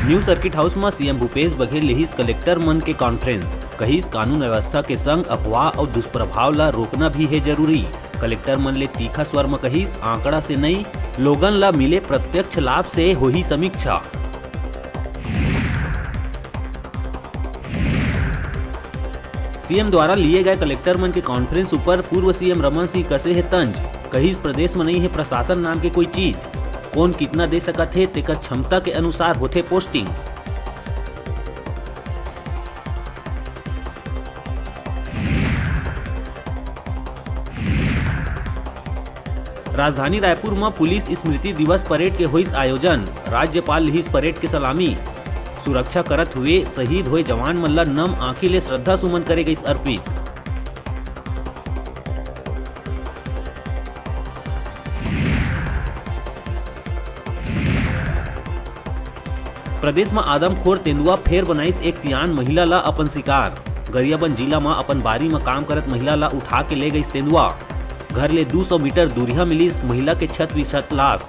New circuit house में CM Bhupesh Baghel लेहिस collector मन के कॉन्फ्रेंस, कहिस कानून व्यवस्था के संग अफवाह और दुष्प्रभाव ला रोकना भी है जरूरी। कलेक्टर मन ले तीखा स्वर में कहिस आंकड़ा से नहीं, लोगन ला मिले प्रत्यक्ष लाभ से होही समीक्षा। सीएम द्वारा लिए गए कलेक्टर मन के कॉन्फ्रेंस ऊपर पूर्व सीएम रमन सिंह कसे है तंज, कहिस प्रदेश में नहीं है प्रशासन नाम के कोई चीज, कौन कितना दे सकत है तेकर क्षमता के अनुसार होते पोस्टिंग। राजधानी रायपुर में पुलिस स्मृति दिवस परेड के हुई आयोजन, राज्यपाल लिहिस परेड के सलामी। सुरक्षा करत हुए शहीद हुए जवान मन ला नम आंखी ले श्रद्धा सुमन करे गई अर्पित। प्रदेश में आदमखोर तेंदुआ फेर बनाइस एक सियान महिला ला अपन शिकार। गरियाबंद जिला में अपन बारी में काम करत महिला ला उठा के ले गई तेंदुआ। घर ले 200 मीटर दूरिया मिली महिला के छत विछत लाश।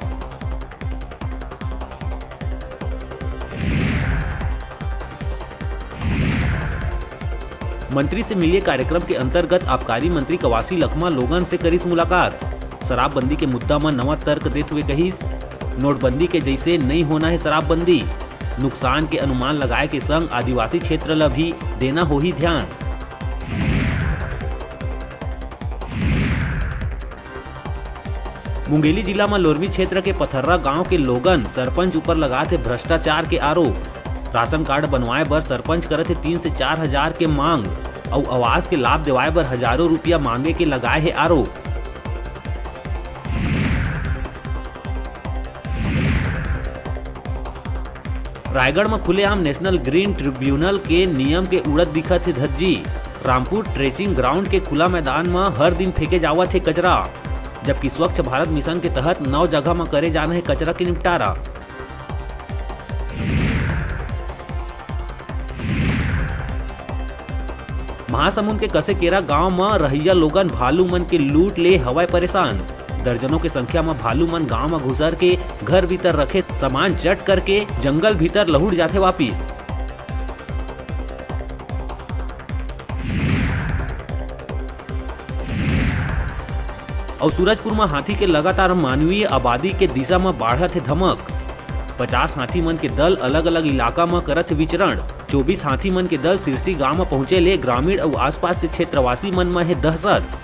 मंत्री से मिलिए कार्यक्रम के अंतर्गत आबकारी मंत्री कवासी लखमा लोगन से करिस मुलाकात। शराबबंदी के मुद्दा में नवा तर्क देते हुए कहिस नोटबंदी के जैसे नहीं होना है शराबबंदी, नुकसान के अनुमान लगाए के संग आदिवासी क्षेत्र ला भी देना हो ही ध्यान। मुंगेली जिला में लोरमी क्षेत्र के पथर्रा गांव के लोगन सरपंच ऊपर लगाते भ्रष्टाचार के आरोप। राशन कार्ड बनवाए बर सरपंच करते 3 से 4 हजार के मांग और आवास के लाभ दिवाए बर हजारों रुपया मांगे के लगाए है आरोप। रायगढ़ में खुलेआम नेशनल ग्रीन ट्रिब्यूनल के नियम के उड़त दिखत है धज्जी। रामपुर ट्रेसिंग ग्राउंड के खुला मैदान में हर दिन फेंके जावत है कचरा, जबकि स्वच्छ भारत मिशन के तहत 9 जगह में करे जाना है कचरा के निपटारा। महासमुंद के कसेकेरा गांव में रहिया लोगन भालू मन के लूट ले हवाए परेशान। दर्जनों की संख्या में भालू मन गांव में घुसर के घर भीतर रखे सामान जट करके जंगल भीतर लहुट जाते वापिस। और सूरजपुर में हाथी के लगातार मानवीय आबादी के दिशा में बढ़त है धमक। 50 हाथी मन के दल अलग अलग इलाका में करत विचरण। 24 हाथी मन के दल सिरसी गांव में पहुंचे ले ग्रामीण और आसपास के क्षेत्रवासी मन में है दहशत।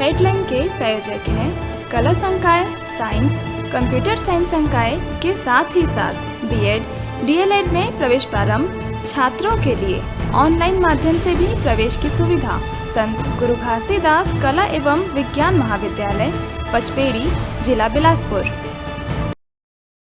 हेडलाइन के प्रायोजक हैं कला संकाय, साइंस, कंप्यूटर साइंस संकाय के साथ ही साथ बीएड, डीएलएड में प्रवेश प्रारंभ। छात्रों के लिए ऑनलाइन माध्यम से भी प्रवेश की सुविधा। संत गुरु घासीदास कला एवं विज्ञान महाविद्यालय, पचपेड़ी, जिला बिलासपुर।